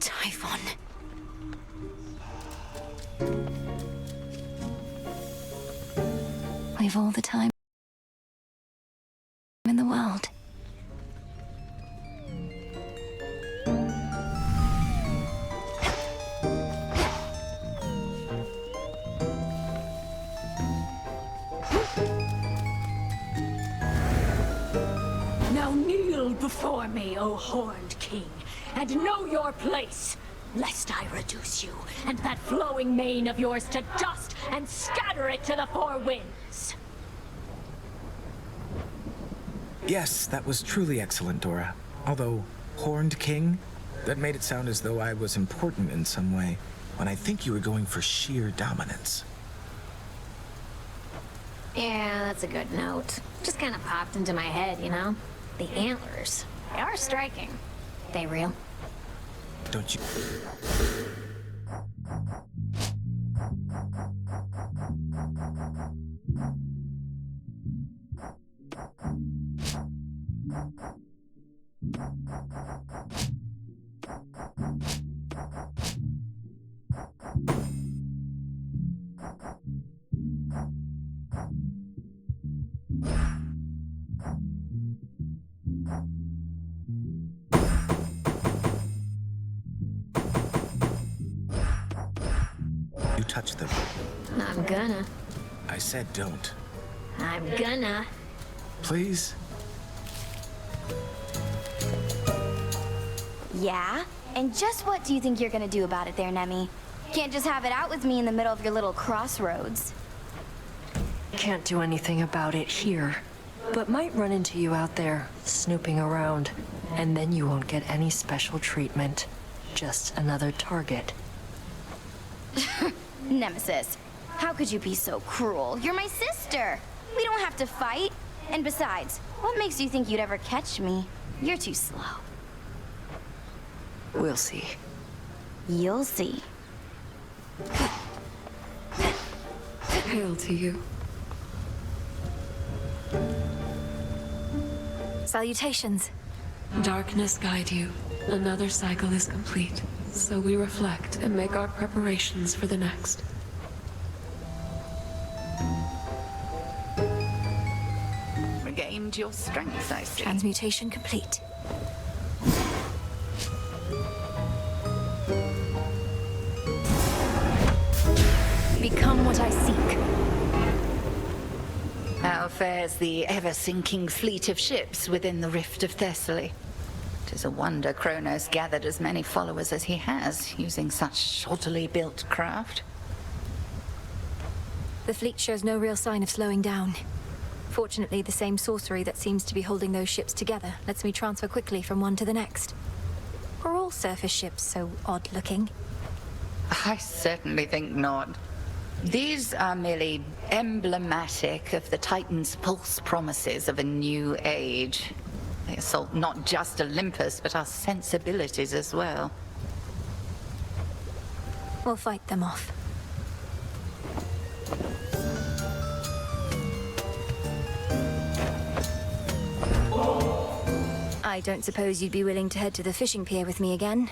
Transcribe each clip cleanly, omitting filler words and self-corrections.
Typhon. We've all the time in the world. Now kneel before me, O Horned King, and know your place, lest I reduce you and that flowing mane of yours to dust and scatter it to the four winds. Yes, that was truly excellent, Dora. Although, Horned King? That made it sound as though I was important in some way, when I think you were going for sheer dominance. Yeah, that's a good note. Just kind of popped into my head, you know? The antlers. They are striking. They real? Don't you... You touch them. I'm gonna. I said don't. I'm gonna. Please? Yeah? And just what do you think you're gonna do about it there, Nemi? Can't just have it out with me in the middle of your little crossroads. Can't do anything about it here, but might run into you out there, snooping around. And then you won't get any special treatment. Just another target. Nemesis, how could you be so cruel? You're my sister! We don't have to fight. And besides, what makes you think you'd ever catch me? You're too slow. We'll see. You'll see. Hail to you. Salutations. Darkness guide you. Another cycle is complete. So we reflect and make our preparations for the next. Regained your strength, I see. Transmutation complete. Become what I seek. How fares the ever-sinking fleet of ships within the Rift of Thessaly? 'Tis a wonder Kronos gathered as many followers as he has, using such shoddily built craft. The fleet shows no real sign of slowing down. Fortunately, the same sorcery that seems to be holding those ships together lets me transfer quickly from one to the next. Are all surface ships so odd-looking? I certainly think not. These are merely emblematic of the Titan's false promises of a new age. They assault not just Olympus, but our sensibilities as well. We'll fight them off. I don't suppose you'd be willing to head to the fishing pier with me again.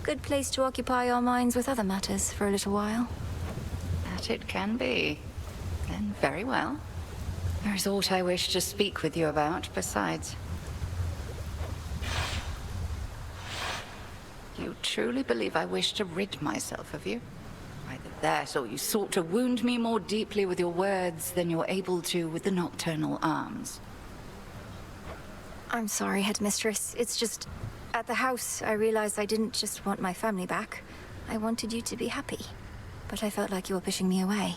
Good place to occupy our minds with other matters for a little while. That it can be. Then very well. There is aught I wish to speak with you about besides. You truly believe I wish to rid myself of you? Either that, or you sought to wound me more deeply with your words than you're able to with the nocturnal arms. I'm sorry, Headmistress. It's just... At the house, I realized I didn't just want my family back. I wanted you to be happy. But I felt like you were pushing me away.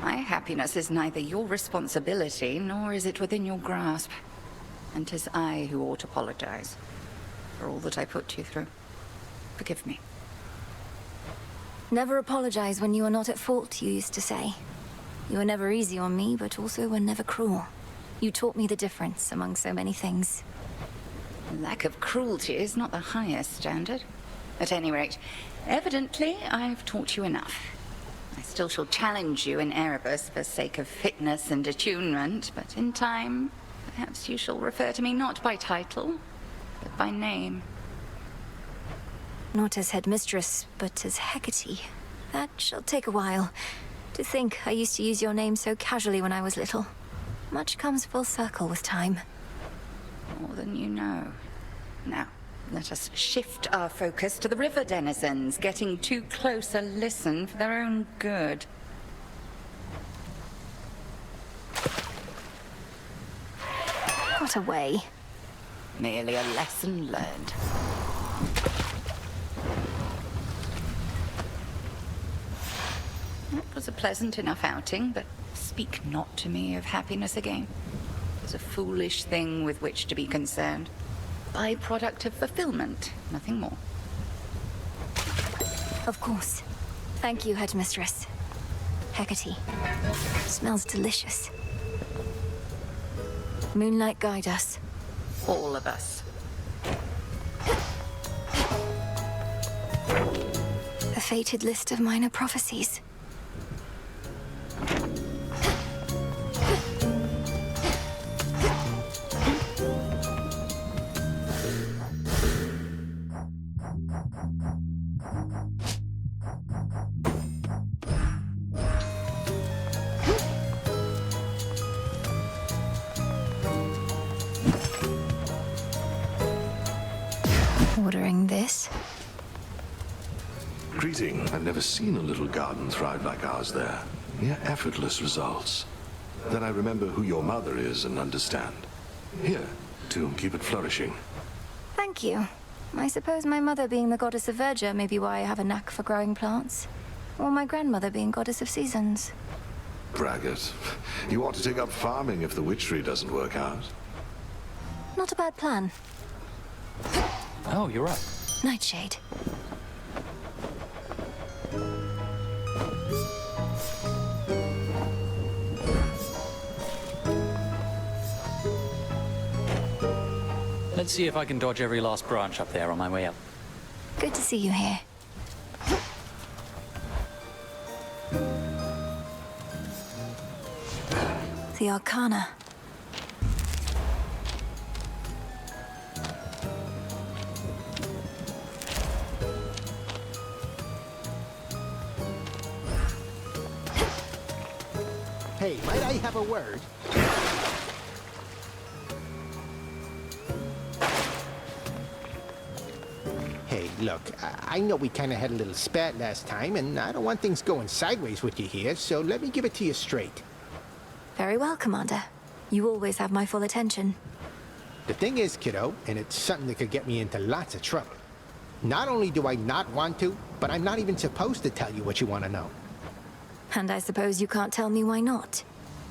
My happiness is neither your responsibility, nor is it within your grasp. And 'tis I who ought to apologize for all that I put you through. Forgive me. Never apologize when you are not at fault, you used to say. You were never easy on me, but also were never cruel. You taught me the difference among so many things. Lack of cruelty is not the highest standard. At any rate, evidently, I've taught you enough. I still shall challenge you in Erebus for sake of fitness and attunement, but in time, perhaps you shall refer to me not by title, but by name. Not as headmistress, but as Hecate. That shall take a while. To think I used to use your name so casually when I was little. Much comes full circle with time. More than you know. Now, let us shift our focus to the river denizens, getting too close a listen for their own good. What a way. Merely a lesson learned. It was a pleasant enough outing, but speak not to me of happiness again. It was a foolish thing with which to be concerned. Byproduct of fulfillment, nothing more. Of course. Thank you, headmistress. Hecate. Smells delicious. Moonlight guide us. All of us. A fated list of minor prophecies. Ordering this? Greeting. I've never seen a little garden thrive like ours there. Near effortless results. Then I remember who your mother is and understand. Here, to keep it flourishing. Thank you. I suppose my mother being the goddess of verdure may be why I have a knack for growing plants. Or my grandmother being goddess of seasons. Braggart. You ought to take up farming if the witchery doesn't work out. Not a bad plan. Oh, you're up. Nightshade. Let's see if I can dodge every last branch up there on my way up. Good to see you here. The Arcana. Hey, might I have a word? Hey, look, I know we kind of had a little spat last time, and I don't want things going sideways with you here, so let me give it to you straight. Very well, Commander. You always have my full attention. The thing is, kiddo, and it's something that could get me into lots of trouble. Not only do I not want to, but I'm not even supposed to tell you what you want to know. And I suppose you can't tell me why not.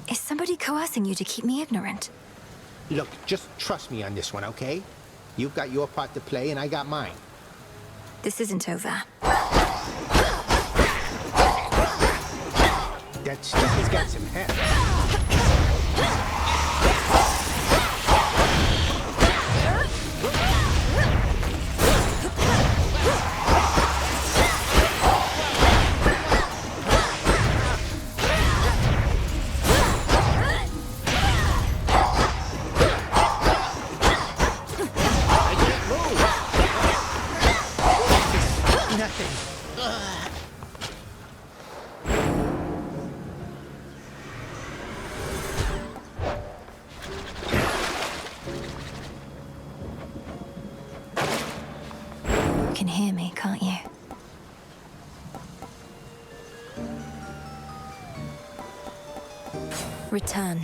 Is somebody coercing you to keep me ignorant? Look, just trust me on this one, okay? You've got your part to play, and I got mine. This isn't over. That stick has got some head. You can hear me, can't you? Return.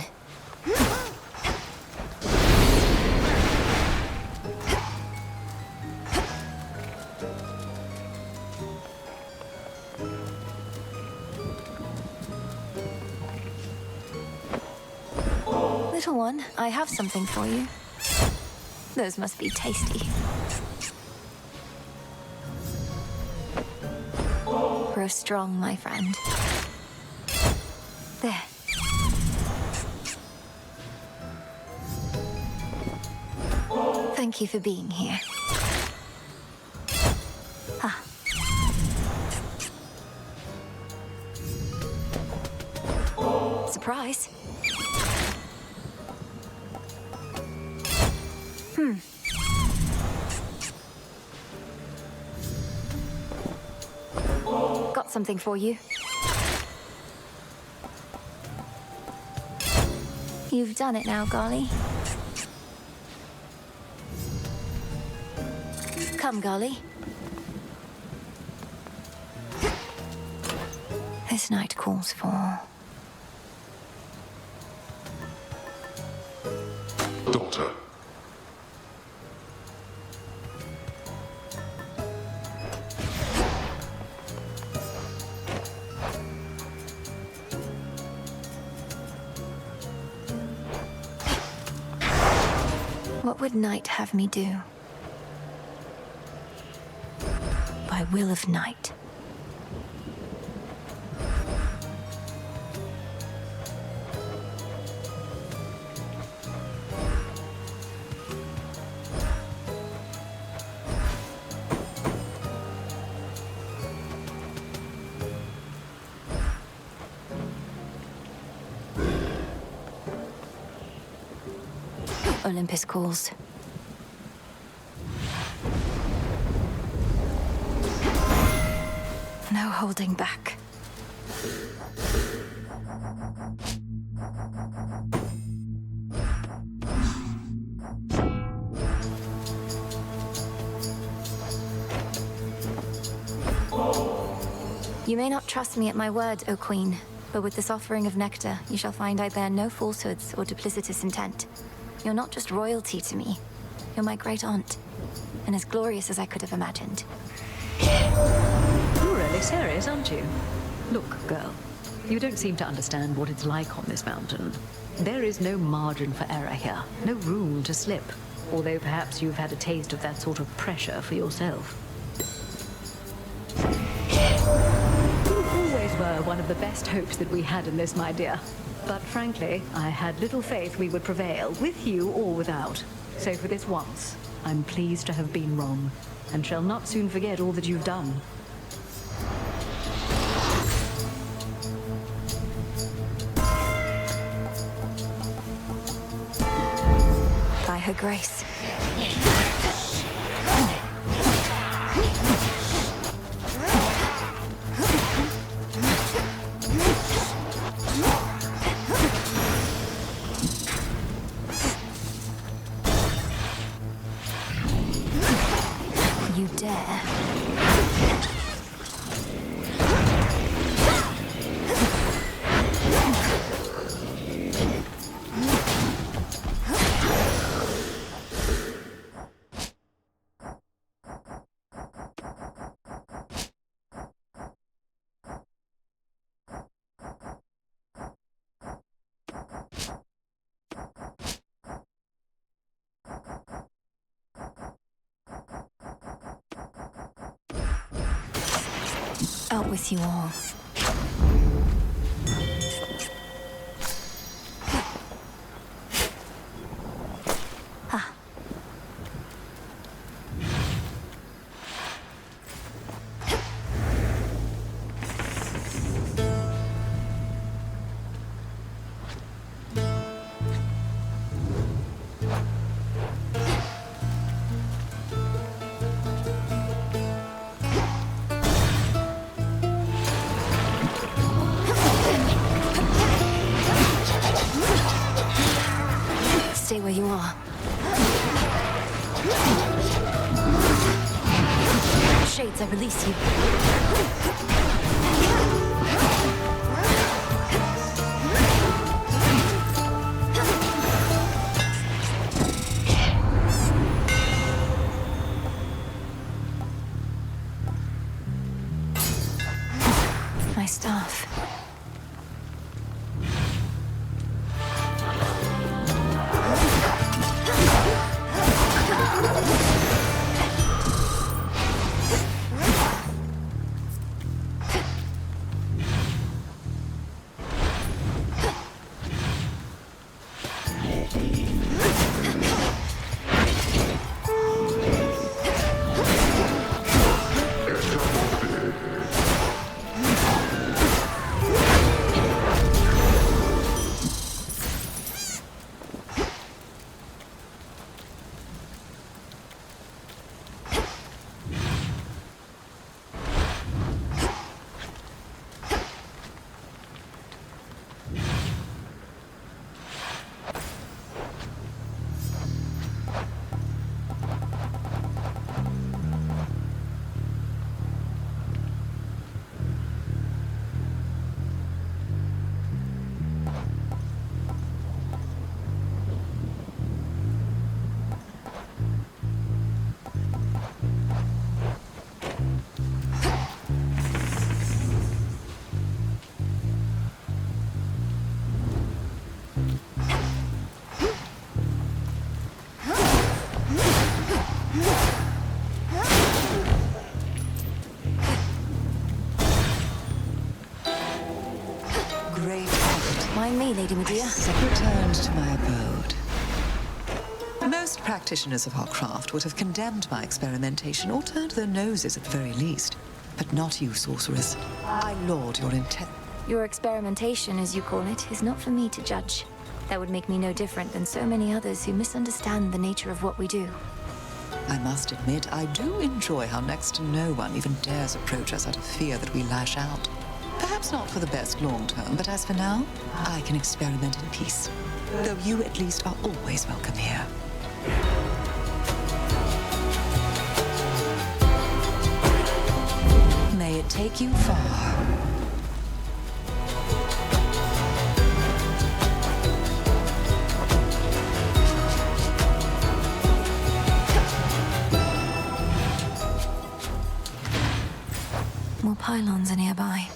Little one, I have something for you. Those must be tasty. Grow strong, my friend. There. Thank you for being here. Ah. Surprise. got something for you. You've done it now, Golly. Come, Golly. This night calls for... Daughter. What would Night have me do? By will of Night. Olympus calls. No holding back. You may not trust me at my word, O Queen, but with this offering of nectar, you shall find I bear no falsehoods or duplicitous intent. You're not just royalty to me. You're my great aunt, and as glorious as I could have imagined. You're really serious, aren't you? Look, girl, you don't seem to understand what it's like on this mountain. There is no margin for error here, no room to slip. Although perhaps you've had a taste of that sort of pressure for yourself. You always were one of the best hopes that we had in this, my dear. But frankly, I had little faith we would prevail, with you or without. So for this once, I'm pleased to have been wrong, and shall not soon forget all that you've done. By her grace. You dare. Out with you all. Ah. Stay where you are. Shades, I release you. My staff. Remind me, Lady Medea. I returned to my abode. Most practitioners of our craft would have condemned my experimentation or turned their noses at the very least. But not you, sorceress. I laud your intent. Your experimentation, as you call it, is not for me to judge. That would make me no different than so many others who misunderstand the nature of what we do. I must admit, I do enjoy how next to no one even dares approach us out of fear that we lash out. Perhaps not for the best long term, but as for now, I can experiment in peace. Though you at least are always welcome here. May it take you far. More pylons are nearby.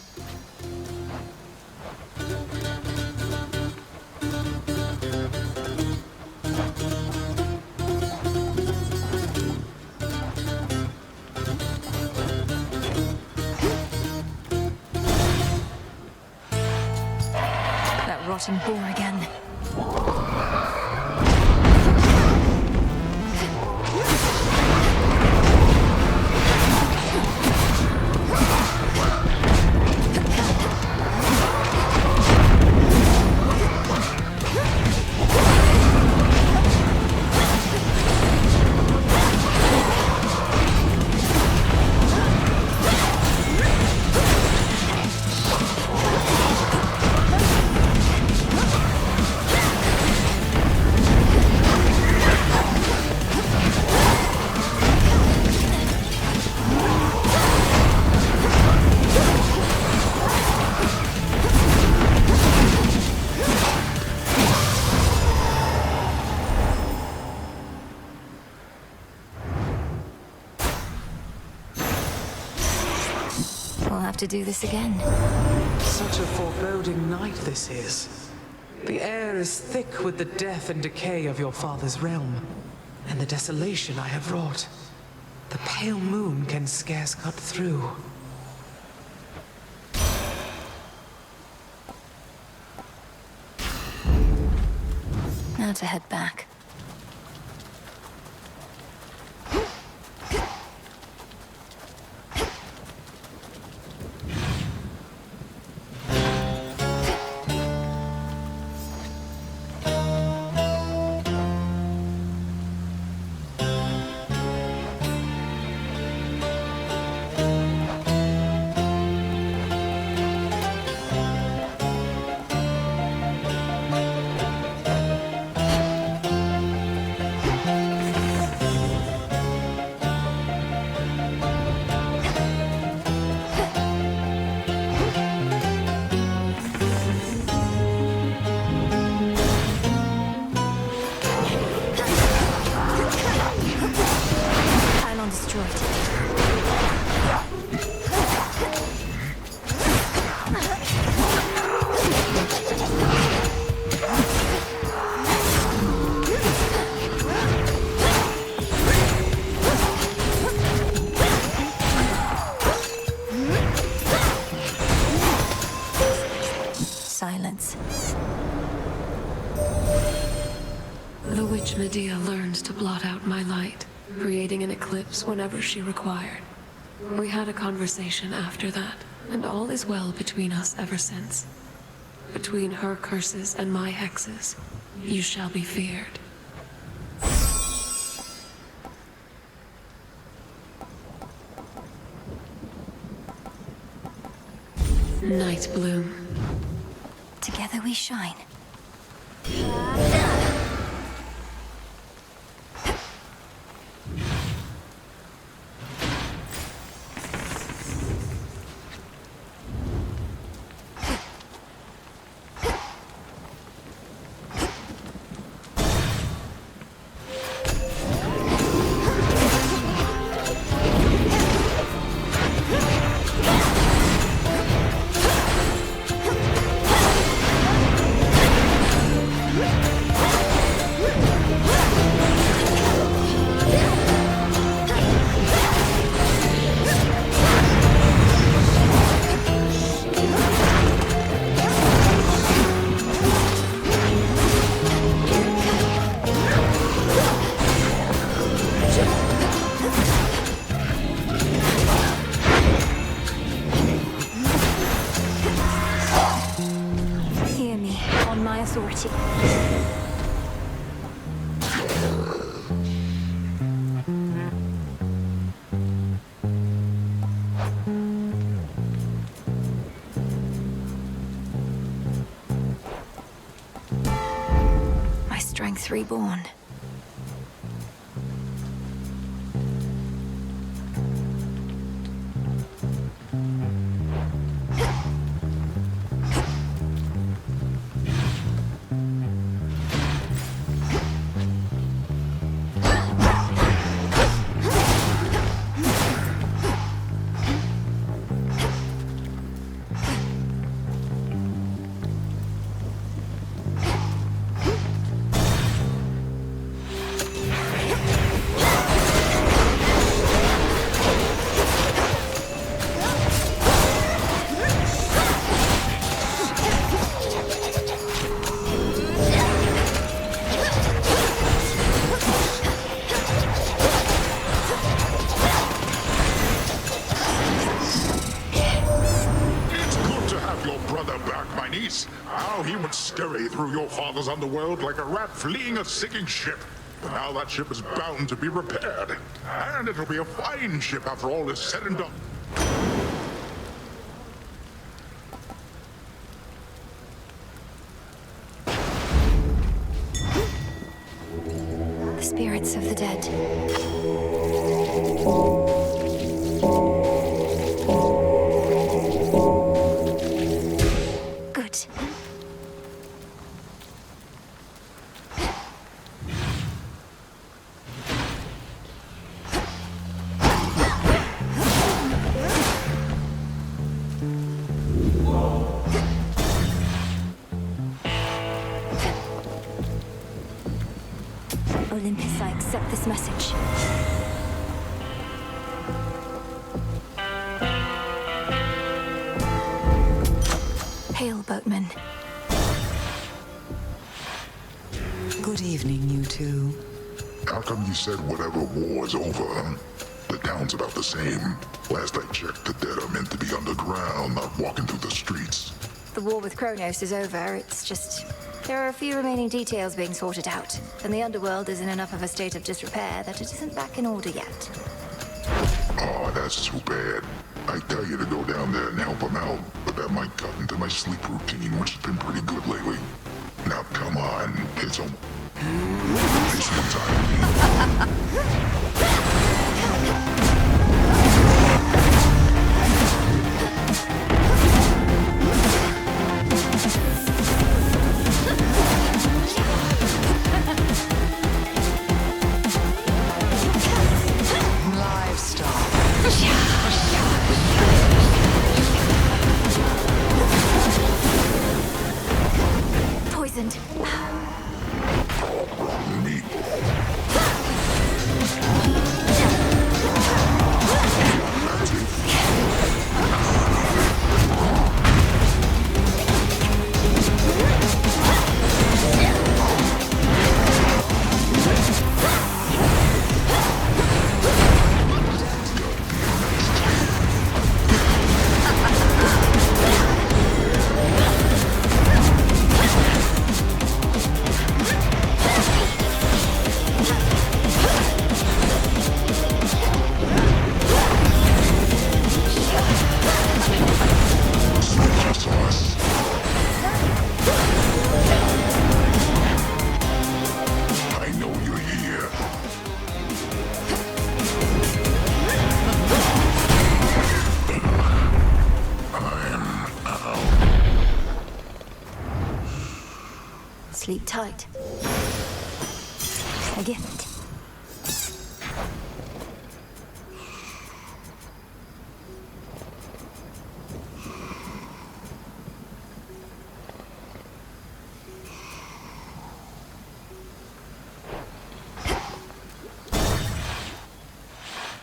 That rotten boar again. To do this again. Such a foreboding night this is. The air is thick with the death and decay of your father's realm, and the desolation I have wrought. The pale moon can scarce cut through. Now to head back. The witch Medea learned to blot out my light, creating an eclipse whenever she required. We had a conversation after that, and all is well between us ever since. Between her curses and my hexes, you shall be feared. Night Bloom. Together we shine. Yeah. authority. My strength reborn. How he would scurry through your father's underworld like a rat fleeing a sinking ship. But now that ship is bound to be repaired. And it'll be a fine ship after all is said and done. The spirits of the dead. Good. Olympus, I accept this message. Hail, boatman. Good evening, you two. How come you said whatever war is over, huh? The town's about the same. Last I checked, the dead are meant to be underground, not walking through the streets. The war with Kronos is over. It's just... there are a few remaining details being sorted out, and the underworld is in enough of a state of disrepair that it isn't back in order yet. Oh, that's too bad. I tell you to go down there and help them out, but that might cut into my sleep routine, which has been pretty good lately. Now come on, it's a... This one's on Poisoned. me. Sleep tight. A gift.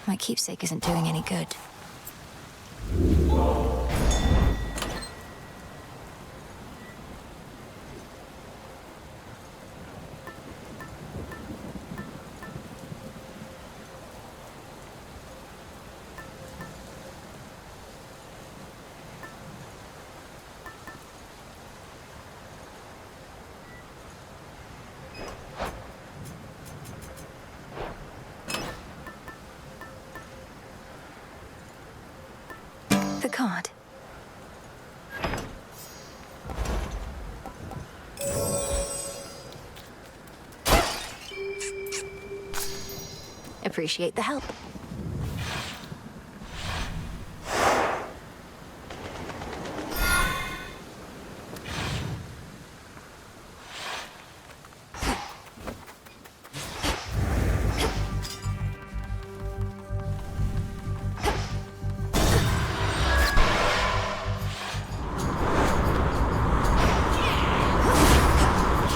My keepsake isn't doing any good. the card. Appreciate the help.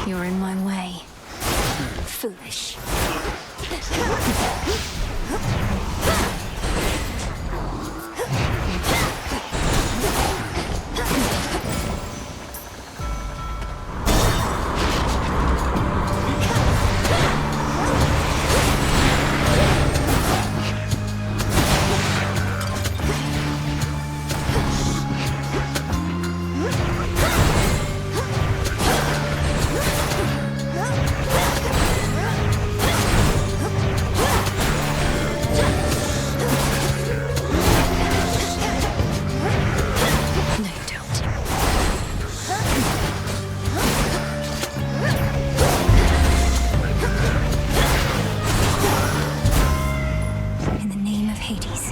You're in my way. Foolish. Hades.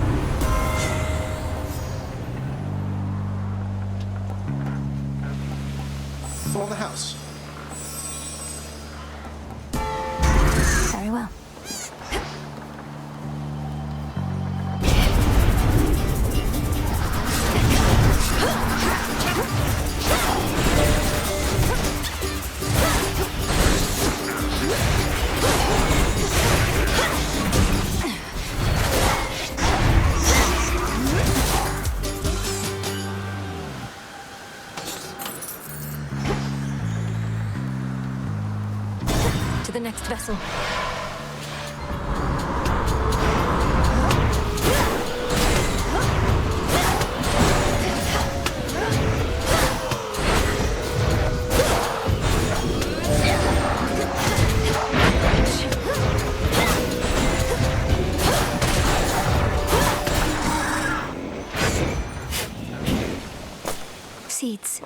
For the house. Very well. To the next vessel. Seeds.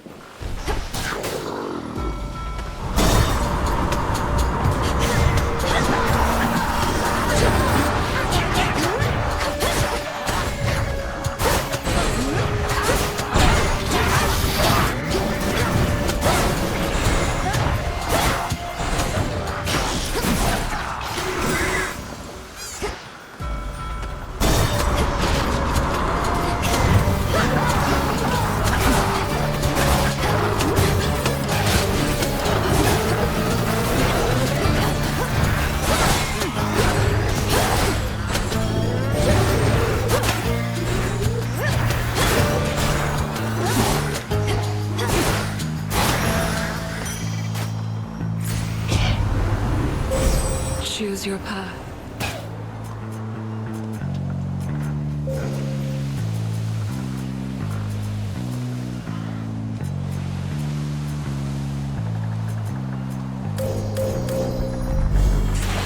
Choose your path.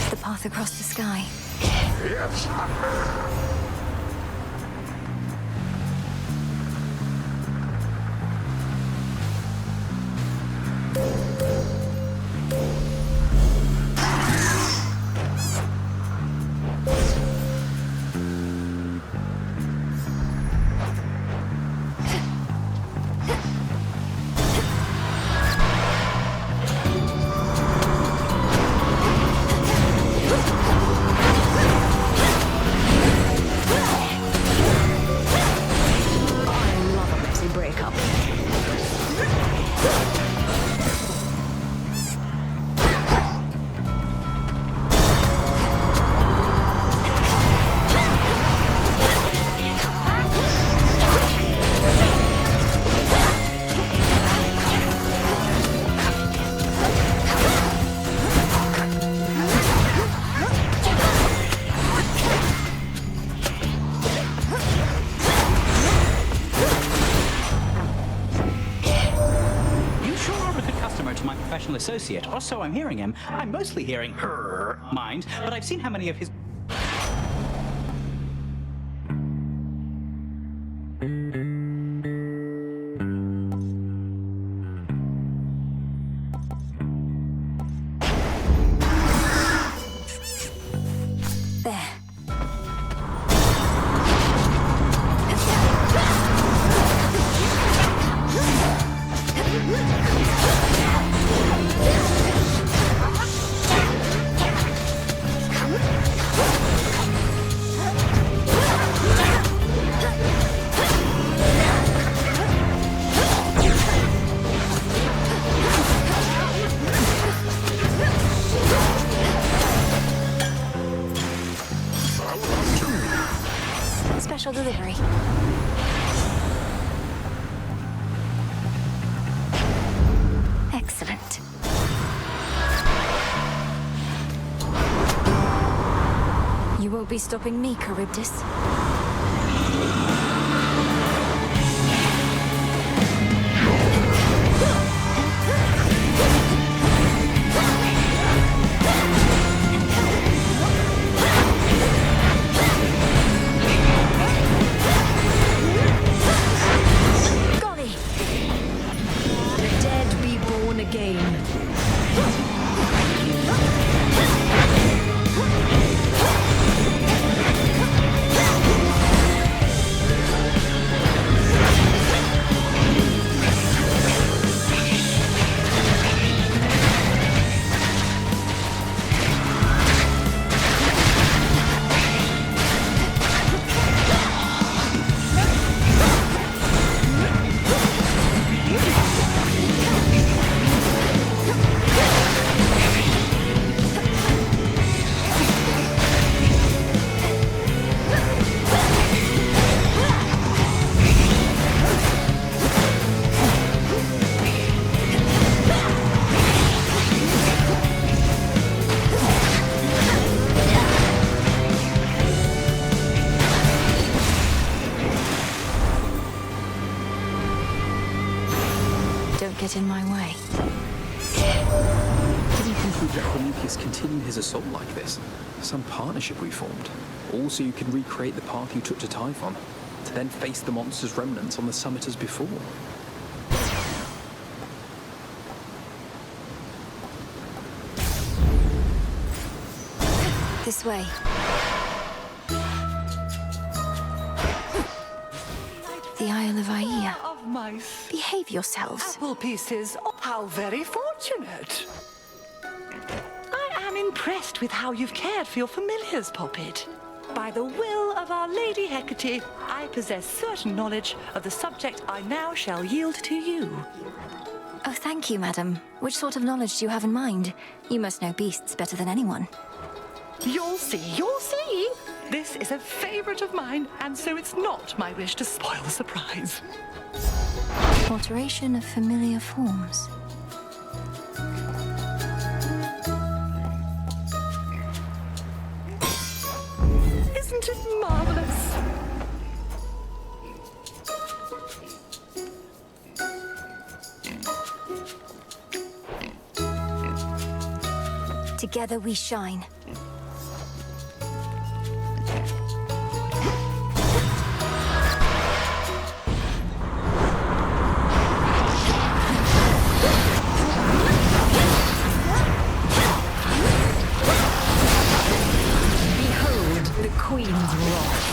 The path across the sky. Yes. Associate, or so I'm hearing him. I'm mostly hearing her mind, but I've seen how many of his... delivery. Excellent. You won't be stopping me, Charybdis. Golly! The dead be born again. Don't get in my way. Did you conclude that Prometheus continued his assault like this? Some partnership we formed. All so you can recreate the path you took to Typhon, to then face the monster's remnants on the summit as before. This way. The Isle of Aia. Of my Behave yourselves. apple pieces. Oh, how very fortunate. I am impressed with how you've cared for your familiars, Poppet. By the will of our Lady Hecate, I possess certain knowledge of the subject I now shall yield to you. Oh, thank you, madam. Which sort of knowledge do you have in mind? You must know beasts better than anyone. You'll see, you'll see. This is a favorite of mine, and so it's not my wish to spoil the surprise. Alteration of familiar forms. Isn't it marvelous? Together we shine. Behold the Queen's wrath.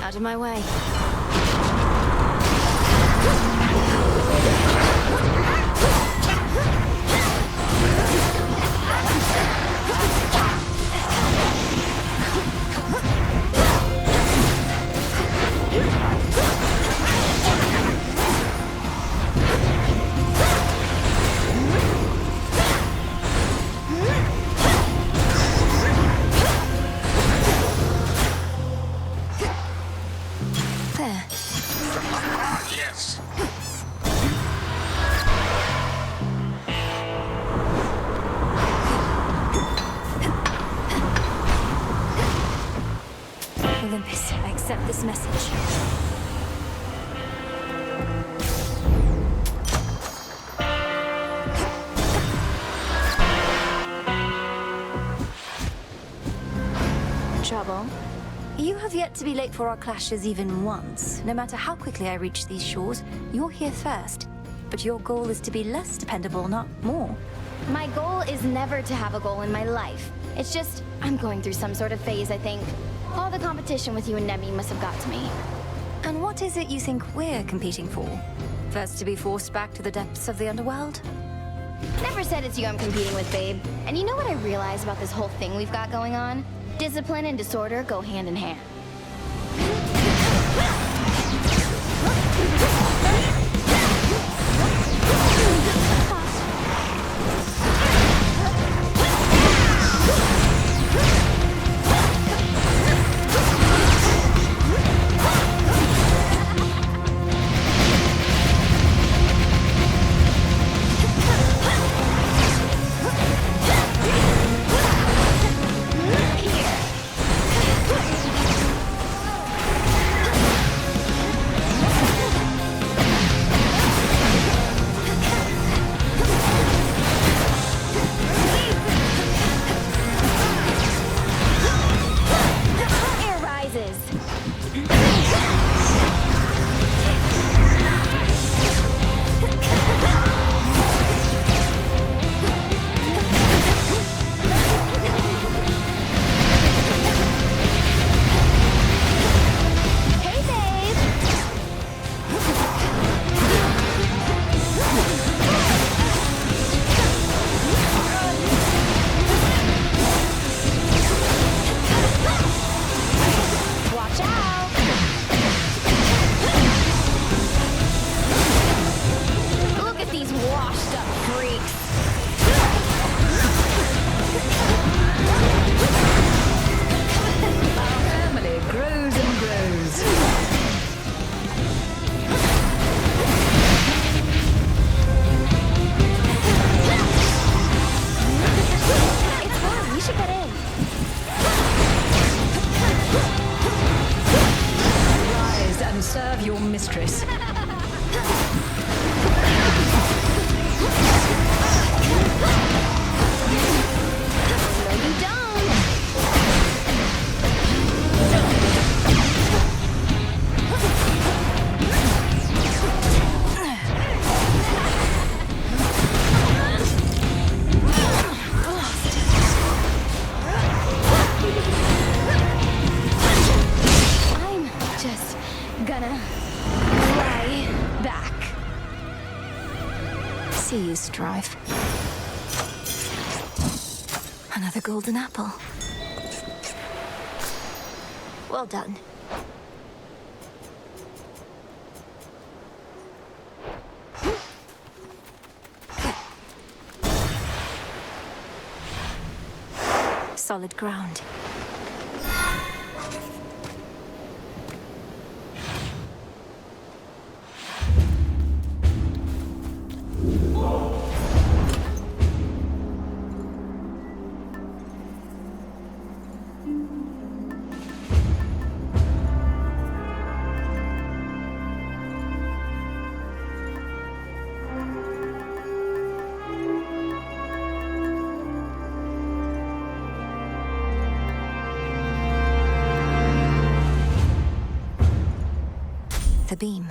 Out of my way. There. Yes. Olympus, I accept this message. Trouble? You have yet to be late for our clashes even once. No matter how quickly I reach these shores, you're here first. But your goal is to be less dependable, not more. My goal is never to have a goal in my life. It's just, I'm going through some sort of phase, I think. All the competition with you and Nemi must have got to me. And what is it you think we're competing for? First to be forced back to the depths of the underworld? Never said it's you I'm competing with, babe. And you know what I realized about this whole thing we've got going on? Discipline and disorder go hand in hand. strive. Another golden apple. Well done. Solid ground. The beam.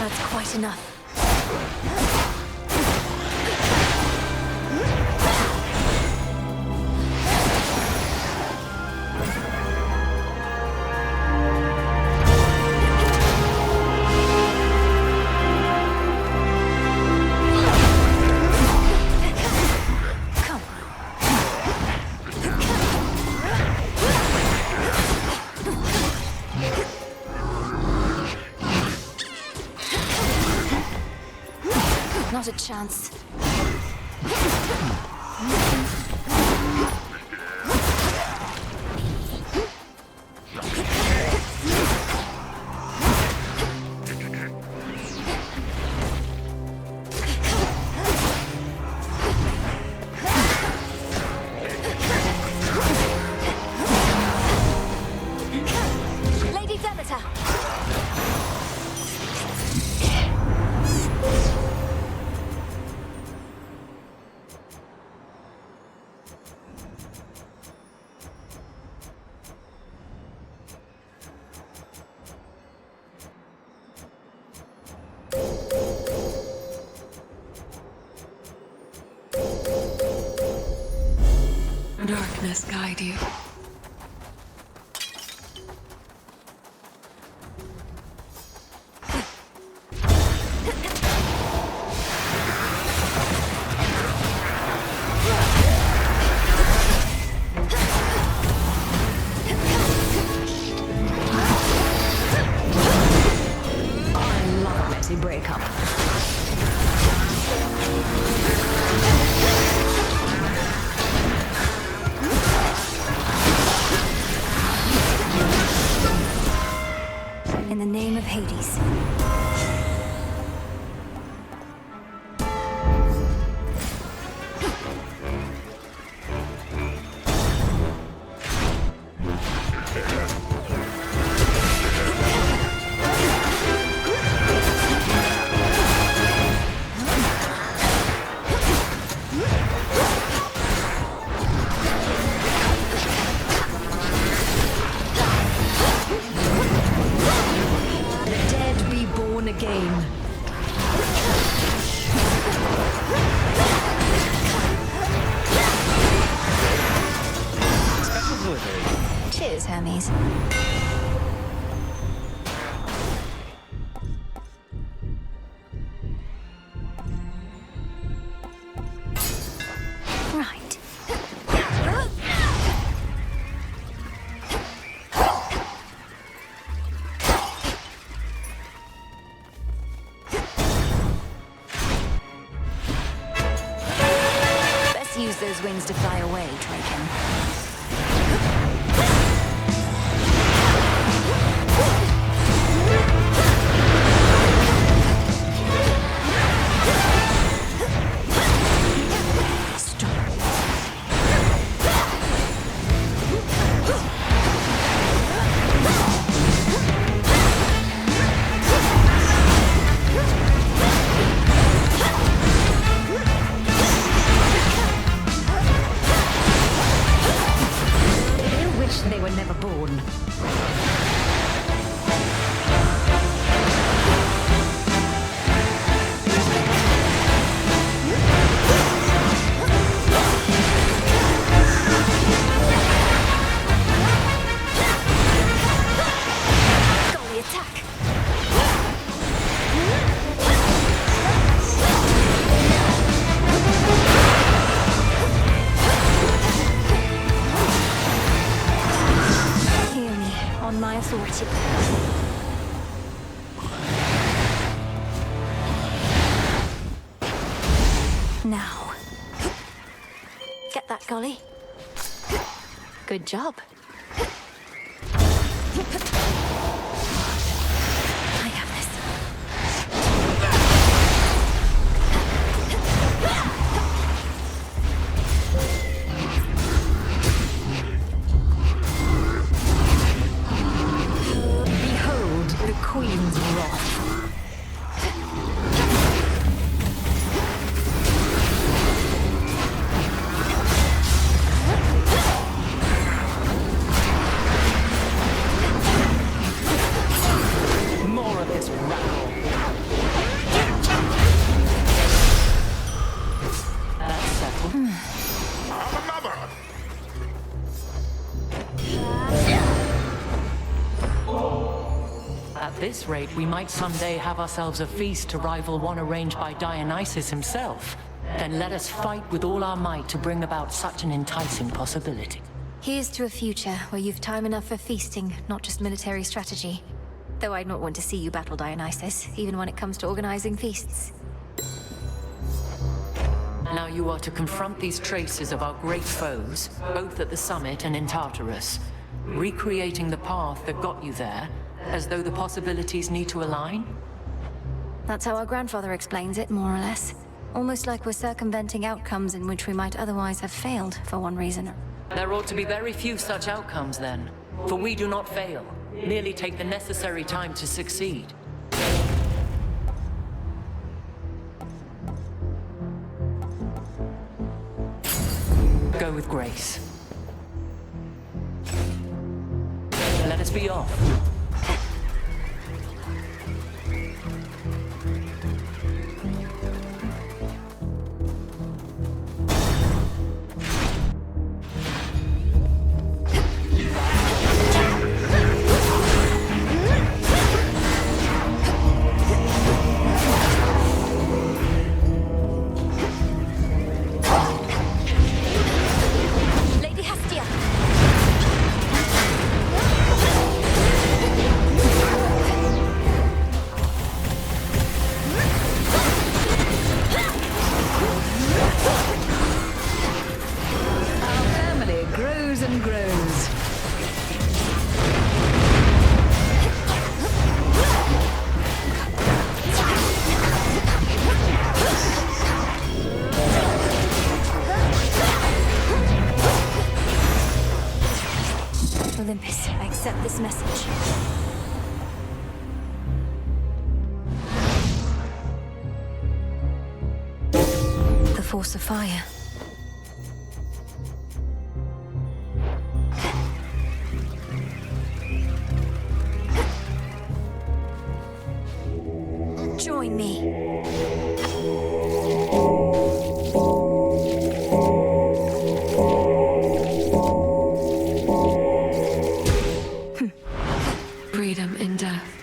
That's quite enough. Not a chance. Lady Demeter! Darkness guide you. I love a messy breakup. In the name of Hades. Again. Special delivery. Cheers, Hermes. Right. Use those wings to fly away, Draken. Stop. authority. Now. Get that, Golly. Good job. I have this. Behold the Queen's wrath. More of this rabble. That's settled. At this rate, we might someday have ourselves a feast to rival one arranged by Dionysus himself. Then let us fight with all our might to bring about such an enticing possibility. Here's to a future where you've time enough for feasting, not just military strategy. Though I'd not want to see you battle Dionysus, even when it comes to organizing feasts. Now you are to confront these traces of our great foes, both at the summit and in Tartarus, recreating the path that got you there, as though the possibilities need to align? That's how our grandfather explains it, more or less. Almost like we're circumventing outcomes in which we might otherwise have failed for one reason. There ought to be very few such outcomes then, for we do not fail, merely take the necessary time to succeed. Go with grace. Let us be off. Lady Hestia! Our family grows and grows. Olympus, I accept this message. The force of fire. Join me. Freedom in death.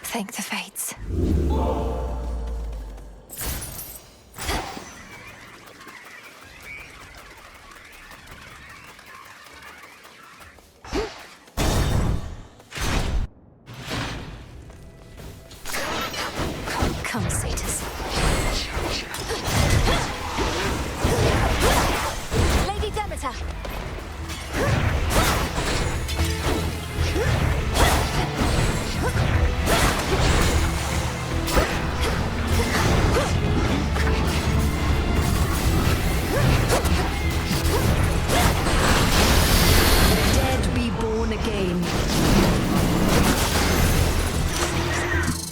Thank the fates. Come, Satyrs. Lady Demeter! Dead be born again.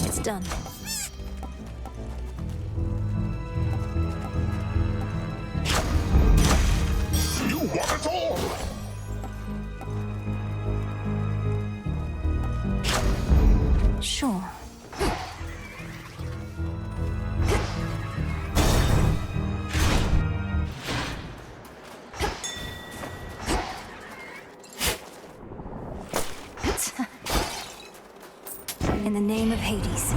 It's done. You want it all! Sure. In the name of Hades.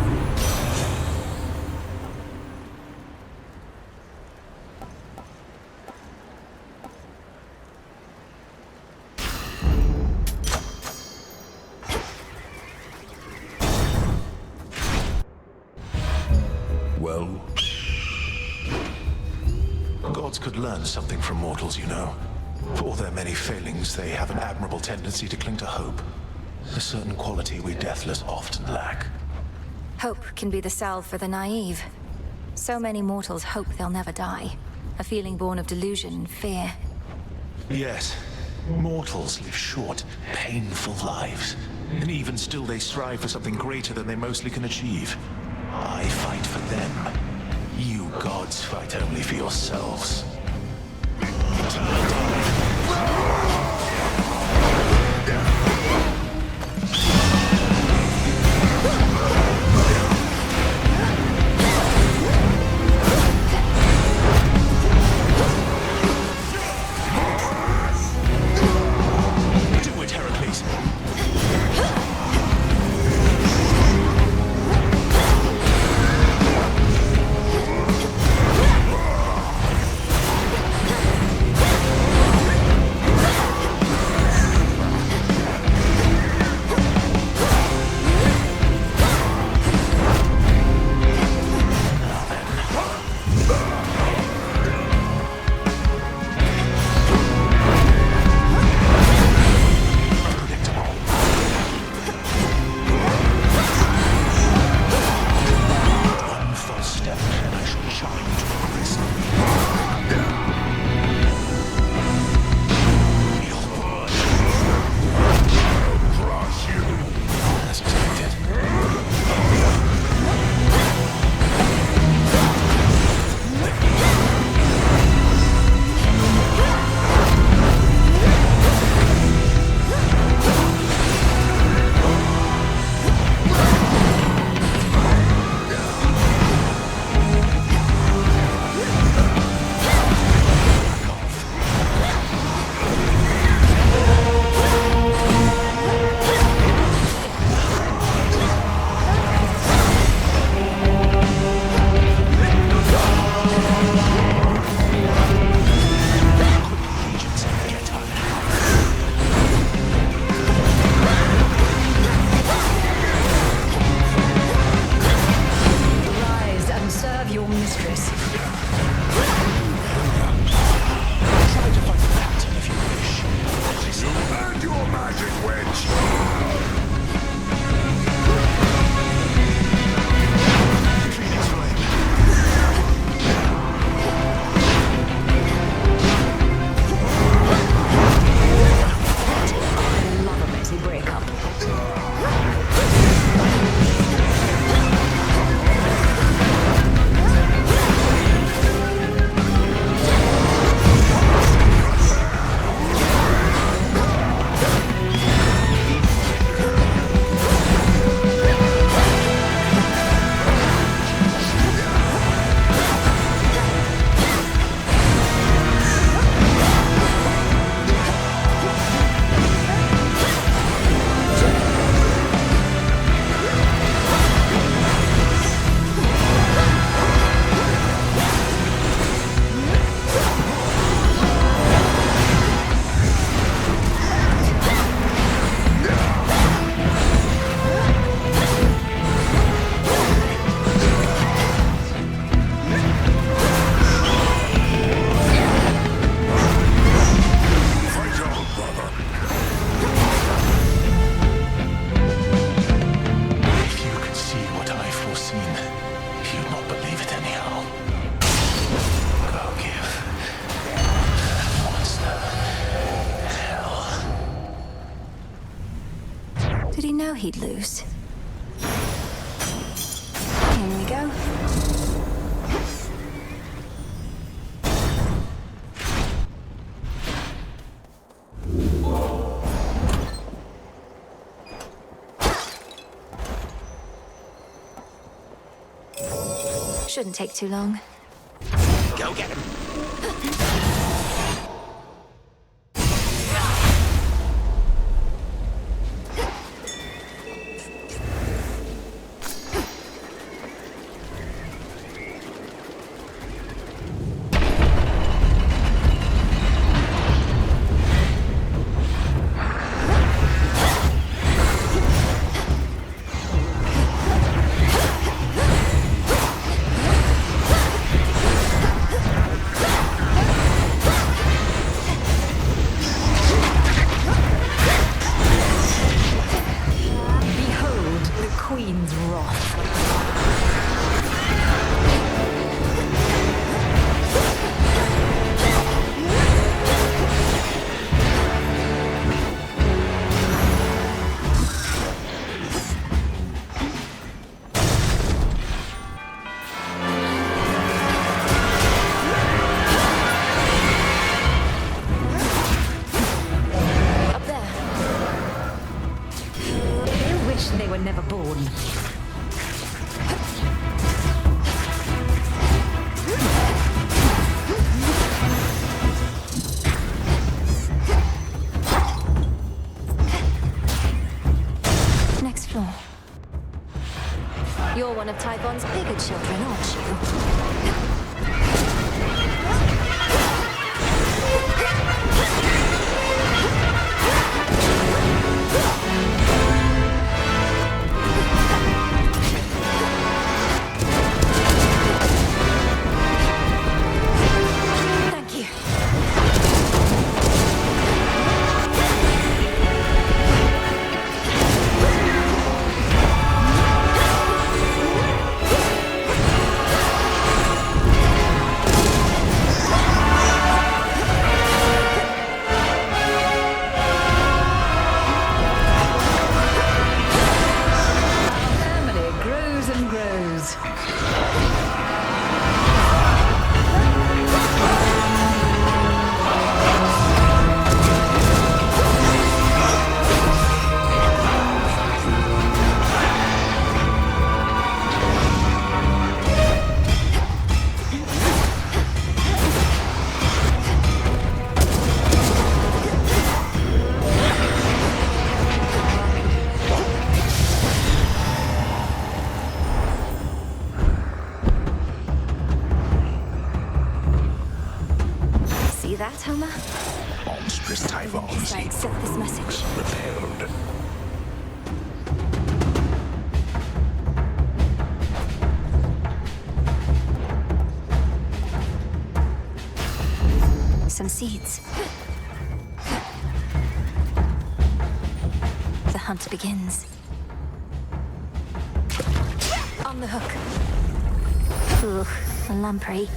gods could learn something from mortals, you know. For all their many failings, they have an admirable tendency to cling to hope. A certain quality we deathless often lack. Hope can be the salve for the naive. So many mortals hope they'll never die. A feeling born of delusion and fear. Yes, mortals live short, painful lives. And even still they strive for something greater than they mostly can achieve. I fight for them. You gods fight only for yourselves. Do it, Heracles. Did he know he'd lose? Here we go. Shouldn't take too long. Go get him. Queen's wrath. They were never born. Next floor. You're one of Typhon's bigger children, aren't you? That, Homer? Monstrous Typhons. I accept this message. Repelled. Some seeds. The hunt begins. On the hook. Ugh, a lamprey.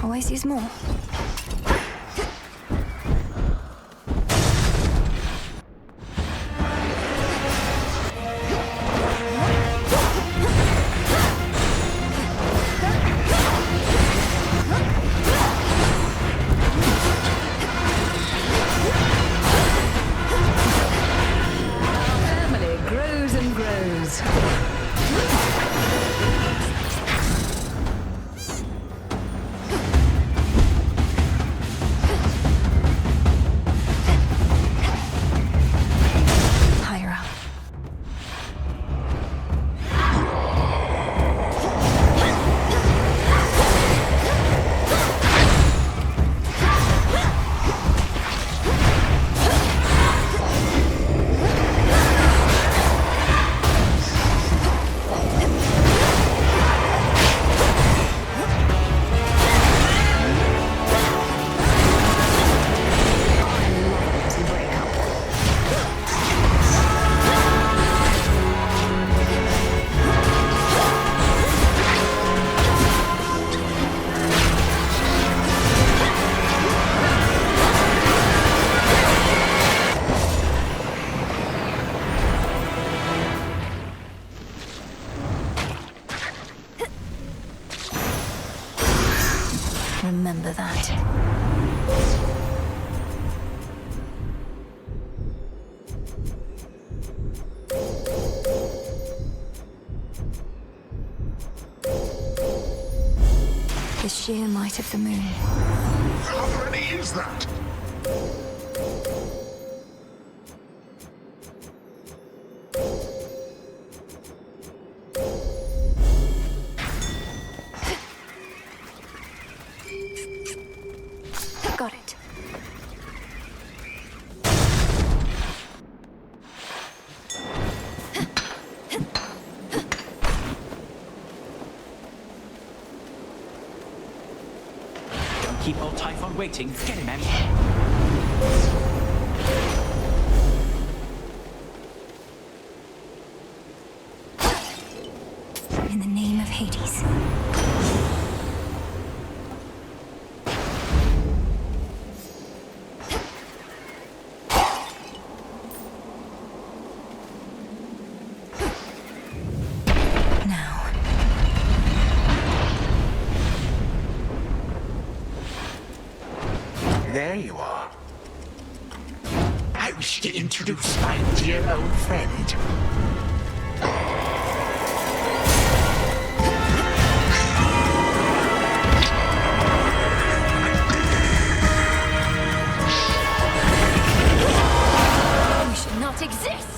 Always use more. Family grows and grows. Remember that. The sheer might of the moon. How many is that? Got it. keep old Typhon waiting. Get him, Em. In the name of Hades. There you are. I wish to introduce my dear old friend. You should not exist!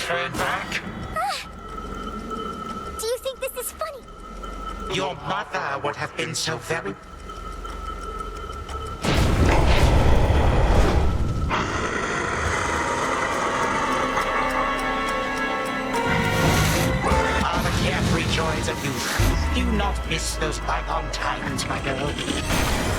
turn back? Do you think this is funny? Your mother would have been so very... Ah, the carefree joys of youth. Do not miss those bygone times, my girl.